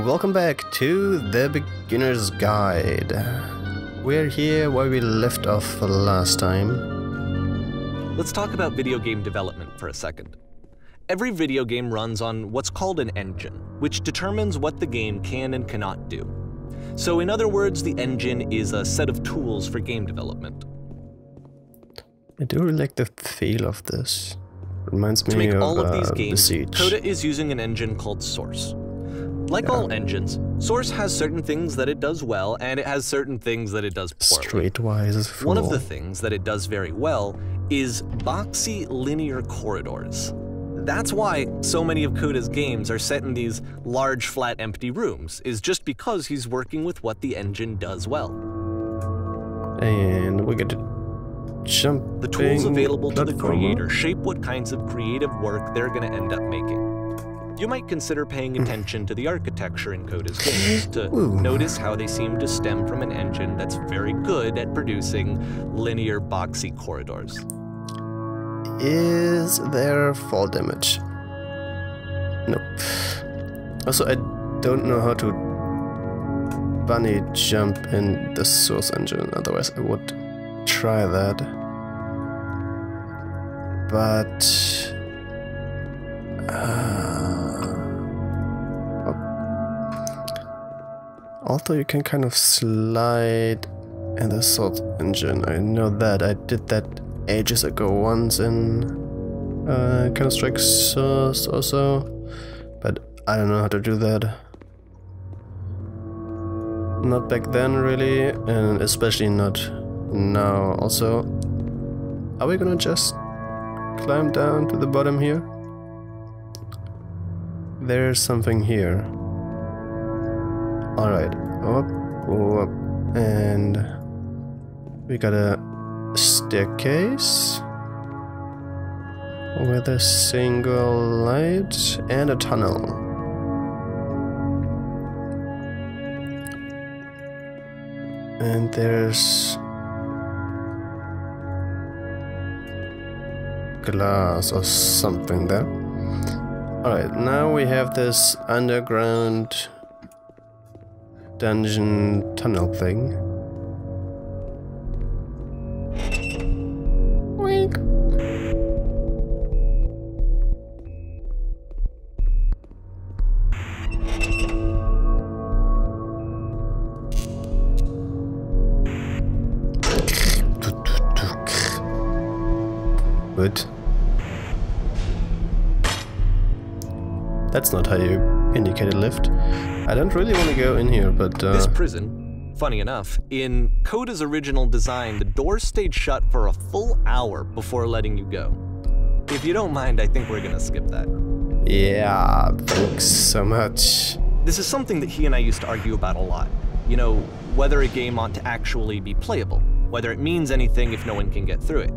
welcome back to The Beginner's Guide. We're here where we left off last time. Let's talk about video game development for a second. Every video game runs on what's called an engine, which determines what the game can and cannot do. So in other words, the engine is a set of tools for game development. I do really like the feel of this. Reminds me of to make all of these games, Siege. Coda is using an engine called Source. Like all engines, Source has certain things that it does well, and it has certain things that it does poorly. Streetwise. One of the things that it does very well is boxy linear corridors. That's why so many of Coda's games are set in these large, flat, empty rooms, is just because he's working with what the engine does well. And we get to jump. The tools available to the creator shape what kinds of creative work they're going to end up making. You might consider paying attention to the architecture in Coda's games to notice how they seem to stem from an engine that's very good at producing linear, boxy corridors. Is there fall damage? Nope. Also, I don't know how to bunny jump in the Source engine, otherwise I would try that. But... although you can kind of slide in the Source engine, I know that. I did that ages ago once in Counter-Strike Source also, but I don't know how to do that. Not back then really, and especially not now also. Are we gonna just climb down to the bottom here? There's something here. Alright, up, and we got a staircase with a single light and a tunnel. And there's glass or something there. Alright, now we have this underground dungeon tunnel thing. Wink. Good. That's not how you indicate a lift. I don't really want to go in here, but this prison, funny enough, in Coda's original design, the doors stayed shut for a full hour before letting you go. If you don't mind, I think we're gonna skip that. Yeah, thanks so much. This is something that he and I used to argue about a lot. You know, whether a game ought to actually be playable, whether it means anything if no one can get through it.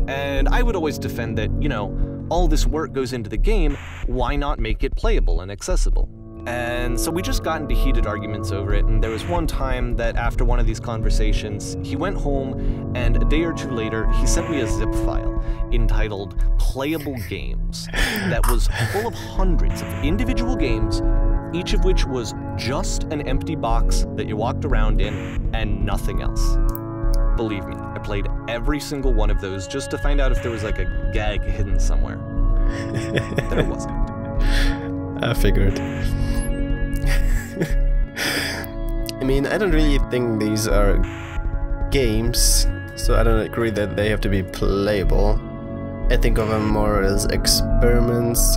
And I would always defend that, you know, all this work goes into the game, why not make it playable and accessible? And so we just got into heated arguments over it, and there was one time that after one of these conversations, he went home, and a day or two later, he sent me a zip file entitled Playable Games that was full of hundreds of individual games, each of which was just an empty box that you walked around in and nothing else. Believe me, I played every single one of those just to find out if there was like a gag hidden somewhere. There wasn't. I figured. I mean, I don't really think these are games, so I don't agree that they have to be playable. I think of them more as experiments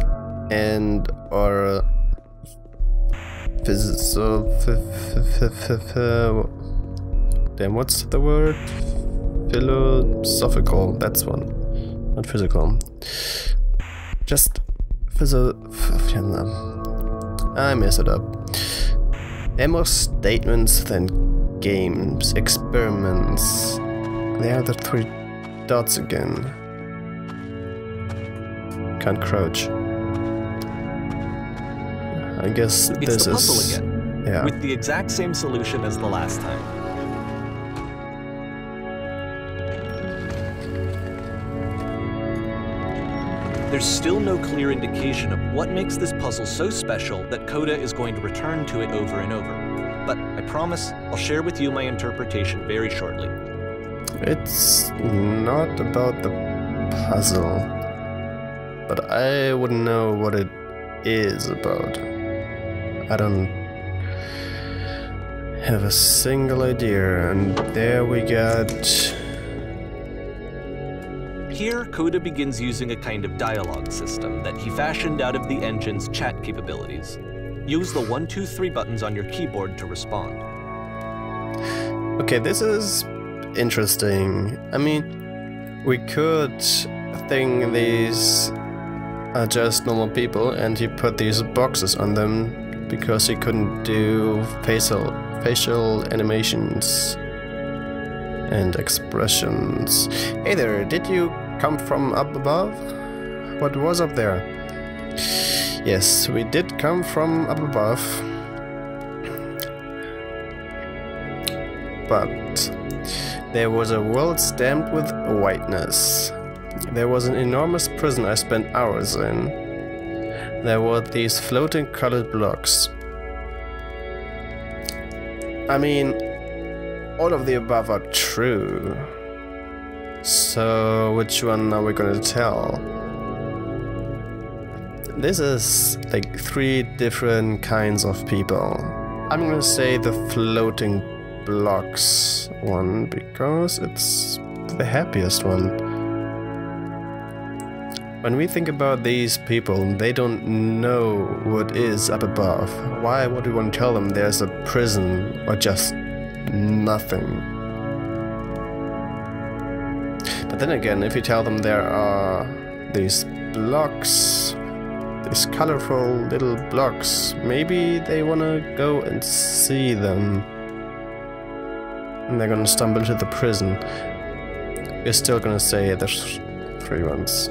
and or damn, what's the word? Philosophical, that's one. Not physical. Just I mess it up. They're more statements than games, experiments. They are the three dots again. Can't crouch. I guess it's this the puzzle is again, yeah. with the exact same solution as the last time. there's still no clear indication of what makes this puzzle so special that Coda is going to return to it over and over. But I promise I'll share with you my interpretation very shortly. It's not about the puzzle, but I wouldn't know what it is about. I don't have a single idea, and there we got... Here, Coda begins using a kind of dialogue system that he fashioned out of the engine's chat capabilities. Use the 1, 2, 3 buttons on your keyboard to respond. Okay, this is interesting. I mean, we could think these are just normal people and he put these boxes on them because he couldn't do facial animations and expressions. Hey there, did you come from up above? What was up there? Yes, we did come from up above. But there was a world stamped with whiteness. There was an enormous prison I spent hours in. There were these floating colored blocks. I mean, all of the above are true. So which one are we gonna tell? This is like 3 different kinds of people. I'm gonna say the floating blocks one because it's the happiest one. When we think about these people, they don't know what is up above. Why would we want to tell them there's a prison or just nothing? But then again, if you tell them there are these blocks, these colorful little blocks, maybe they want to go and see them. And they're gonna stumble into the prison. You're still gonna say there's 3 ones.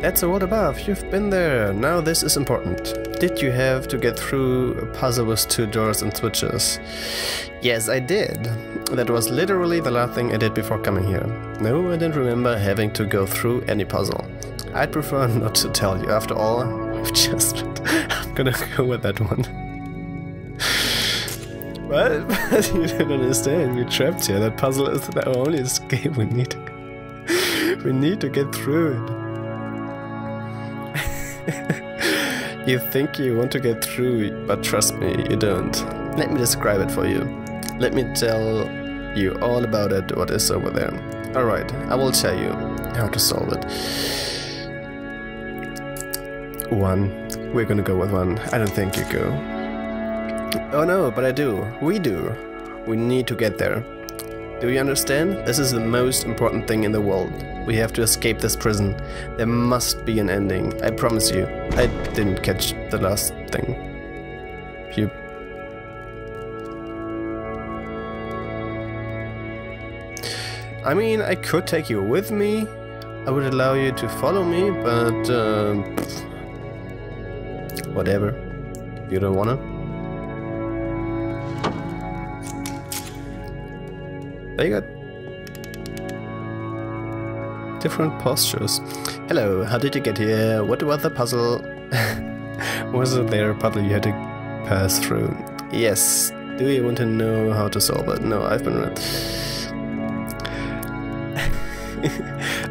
That's a world above. You've been there. Now this is important. Did you have to get through a puzzle with 2 doors and switches? Yes, I did. That was literally the last thing I did before coming here. No, I didn't remember having to go through any puzzle. I'd prefer not to tell you. After all, we've just... I'm gonna go with that one. What? You don't understand. We're trapped here. That puzzle is our only escape. We need to get through it. You think you want to get through, but trust me, you don't. Let me describe it for you. Let me tell you all about it, what is over there. Alright, I will tell you how to solve it. 1. We're gonna go with 1. I don't think you go. Oh no, but I do. We do. We need to get there. Do you understand? This is the most important thing in the world. We have to escape this prison. There must be an ending. I promise you. I didn't catch the last thing. You... I mean, I could take you with me. I would allow you to follow me, but... whatever. If you don't wanna. They got different postures. Hello, how did you get here? What was the puzzle? Was there a puzzle you had to pass through? Yes. Do you want to know how to solve it? No, I've been read.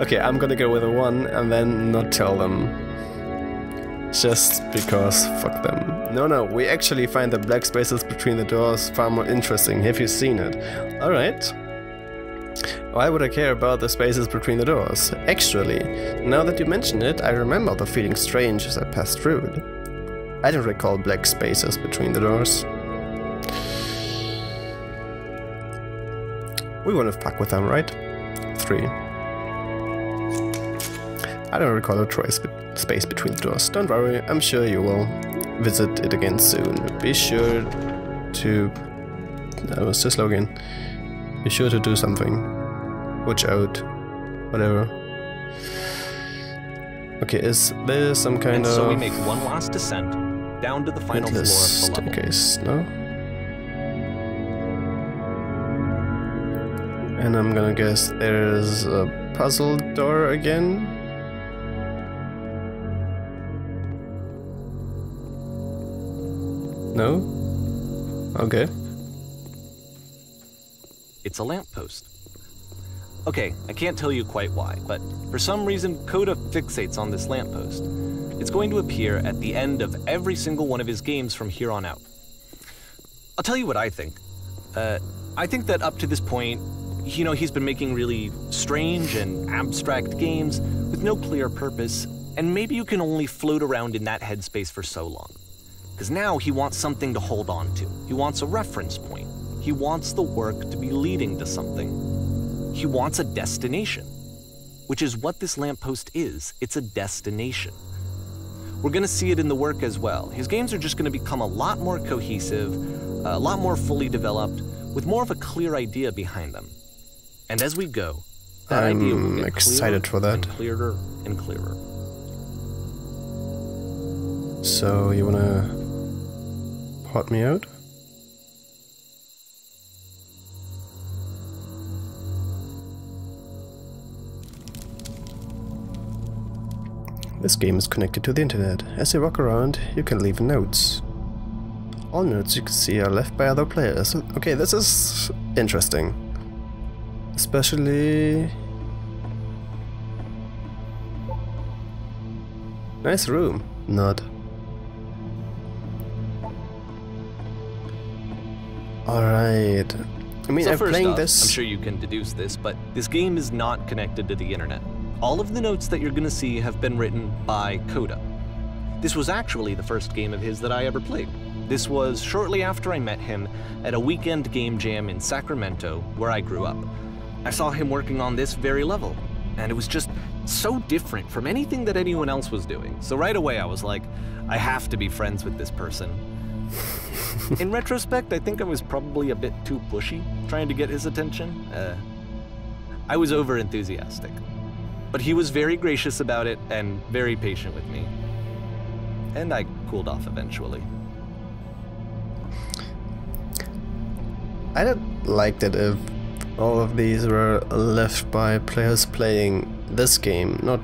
Okay, I'm gonna go with a 1 and then not tell them. Just because fuck them. No, we actually find the black spaces between the doors far more interesting. Have you seen it? Alright. Why would I care about the spaces between the doors? Actually, now that you mention it, I remember the feeling strange as I passed through it. I don't recall black spaces between the doors. We wanna fuck with them, right? 3. I don't recall a space between the doors. Don't worry, I'm sure you will visit it again soon. Be sure to... I was too slow again. Be sure to do something. Watch out. Whatever. Okay, is there some kind of... So we make one last descent down to the final floor of the level. Staircase, no? And I'm gonna guess there's a puzzle door again. No? Okay. It's a lamppost. Okay, I can't tell you quite why, but for some reason Coda fixates on this lamppost. It's going to appear at the end of every single one of his games from here on out. I'll tell you what I think. I think that up to this point, you know, he's been making really strange and abstract games with no clear purpose, and maybe you can only float around in that headspace for so long. Because now he wants something to hold on to. He wants a reference point. He wants the work to be leading to something. He wants a destination, which is what this lamppost is. It's a destination. We're going to see it in the work as well. His games are just going to become a lot more cohesive, a lot more fully developed, with more of a clear idea behind them. And as we go, that idea will get excited for that. And clearer and clearer. So, you wanna pot me out? This game is connected to the internet. As you walk around, you can leave notes. All notes you can see are left by other players. Okay, this is interesting. Especially... Nice room. Not. Alright. I mean, So I'm first playing off, this... I'm sure you can deduce this, but this game is not connected to the internet. All of the notes that you're going to see have been written by Coda. This was actually the first game of his that I ever played. This was shortly after I met him at a weekend game jam in Sacramento, where I grew up. I saw him working on this very level, and it was just so different from anything that anyone else was doing. So right away I was like, I have to be friends with this person. In retrospect, I think I was probably a bit too pushy, trying to get his attention. I was over-enthusiastic. But he was very gracious about it and very patient with me. And I cooled off eventually. I don't like that if all of these were left by players playing this game, not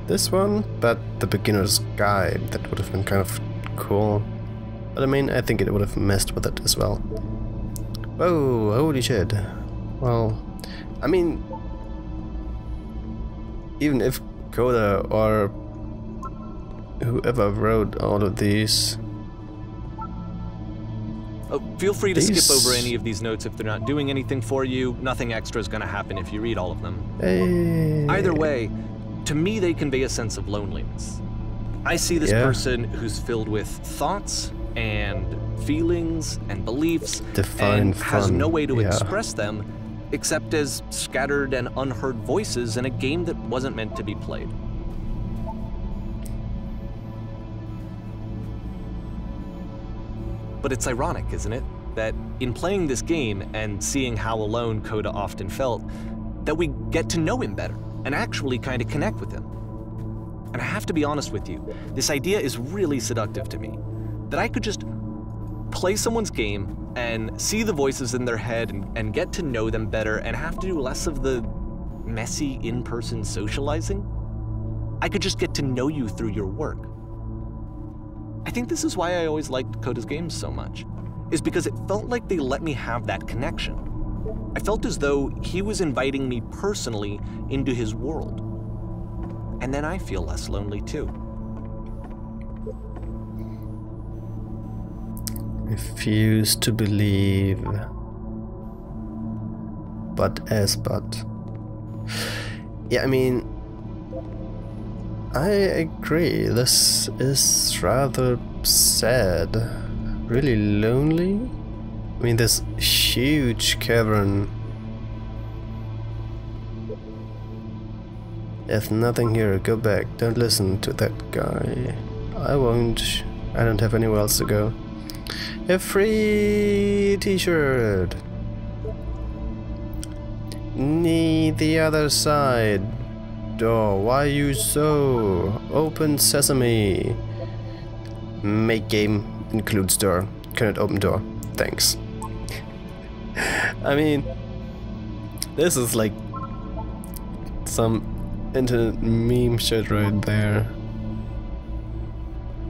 this one, but the beginner's guide. That would have been kind of cool. But I mean, I think it would have messed with it as well. Whoa, holy shit. Well, I mean, even if Coda or whoever wrote all of these... Oh, feel free to skip over any of these notes if they're not doing anything for you. Nothing extra is going to happen if you read all of them. Hey. Either way, to me they convey a sense of loneliness. I see this person who's filled with thoughts and feelings and beliefs and has no way to express them except as scattered and unheard voices in a game that wasn't meant to be played. But it's ironic, isn't it, that in playing this game and seeing how alone Coda often felt, that we get to know him better and actually kind of connect with him. And I have to be honest with you, this idea is really seductive to me, that I could just play someone's game and see the voices in their head and get to know them better and have to do less of the messy in-person socializing. I could just get to know you through your work. I think this is why I always liked Coda's games so much, is because it felt like they let me have that connection. I felt as though he was inviting me personally into his world. And then I feel less lonely too. Refuse to believe. But. Yeah, I mean, I agree. This is rather sad. Really lonely. I mean, this huge cavern. There's nothing here. Go back. Don't listen to that guy. I won't. I don't have anywhere else to go. A free t-shirt. Need the other side. Door. Why you so? Open sesame. Make game includes door. Cannot open door. Thanks. I mean, This is like some internet meme shit right there.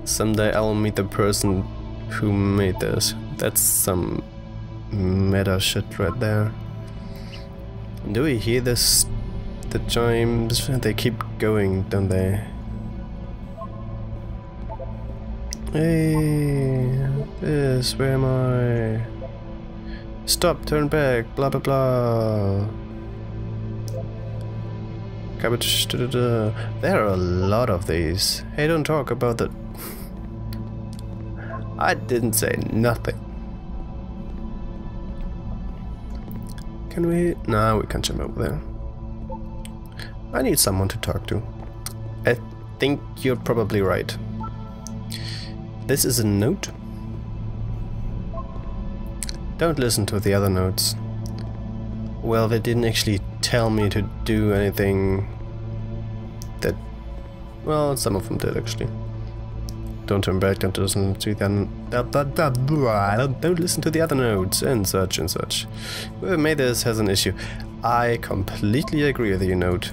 Someday I will meet the person who made this. That's some meta shit right there. Do we hear this? The chimes, they keep going, don't they? Hey, this, where am I? Stop, turn back, blah blah blah. Garbage, da, da, da. There are a lot of these. Hey, don't talk about that. I didn't say nothing. Can we? No, we can't jump over there. I need someone to talk to. I think you're probably right. This is a note. Don't listen to the other notes. Well, they didn't actually tell me to do anything that... Well, some of them did actually. Don't turn back, don't listen to the other... Don't listen to the other notes, and such and such. Whoever made this has an issue. I completely agree with you, note.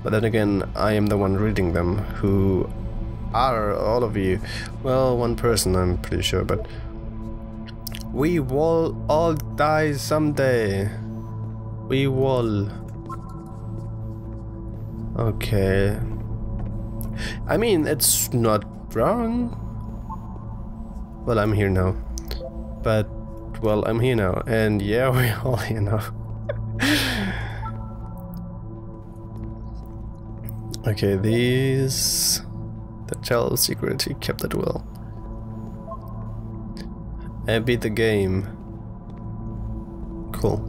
But then again, I am the one reading them, who are all of you. Well, one person, I'm pretty sure, but... We will all die someday. We will. Okay. I mean, it's not wrong. Well, I'm here now. But, well, I'm here now. And yeah, we're all here now. Okay, these... The child security kept it well. I beat the game. Cool.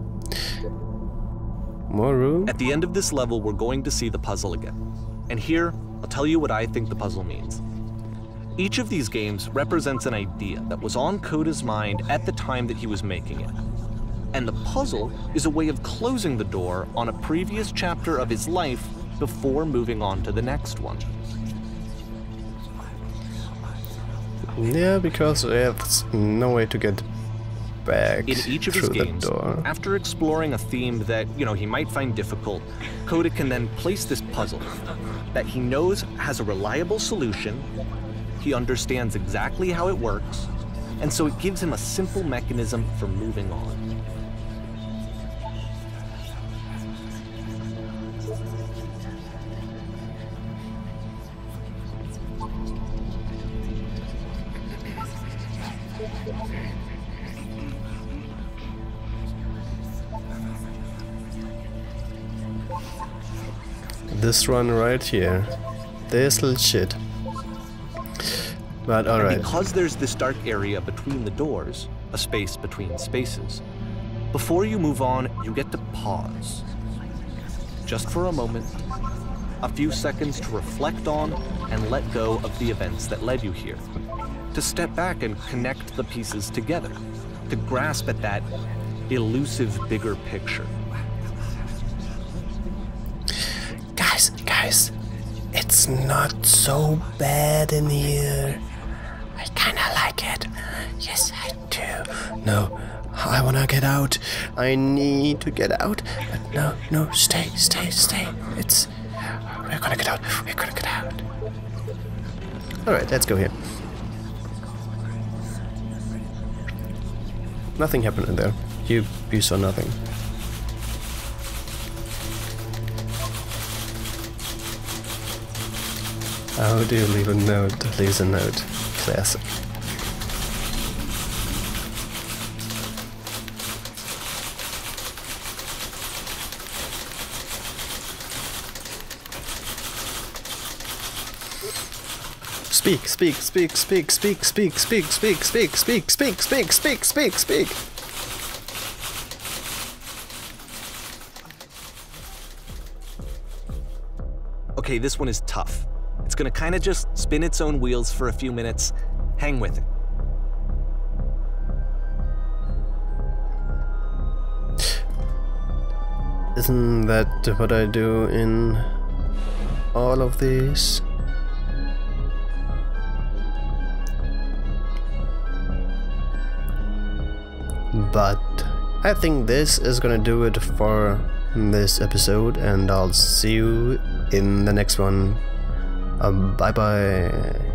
More room? At the end of this level, we're going to see the puzzle again. And here, I'll tell you what I think the puzzle means. Each of these games represents an idea that was on Coda's mind at the time that he was making it. And the puzzle is a way of closing the door on a previous chapter of his life before moving on to the next one. Yeah, because there's no way to get back in each of his games, after exploring a theme that, he might find difficult, Coda can then place this puzzle that he knows has a reliable solution, he understands exactly how it works, and so it gives him a simple mechanism for moving on. This one right here. This little shit. But alright. Because there's this dark area between the doors, a space between spaces, before you move on, you get to pause. Just for a moment, a few seconds to reflect on and let go of the events that led you here. To step back and connect the pieces together. To grasp at that elusive bigger picture. Guys, it's not so bad in here. I kinda like it. Yes, I do. No, I wanna get out. I need to get out. But no, stay. It's... We're gonna get out. Alright, let's go here. Nothing happened in there. You saw nothing. How do you leave a note? Leaves a note. Classic. Speak. Okay, this one is tough. It's gonna kinda just spin its own wheels for a few minutes. Hang with it. Isn't that what I do in all of these? But I think this is gonna do it for this episode, and I'll see you in the next one. Bye bye.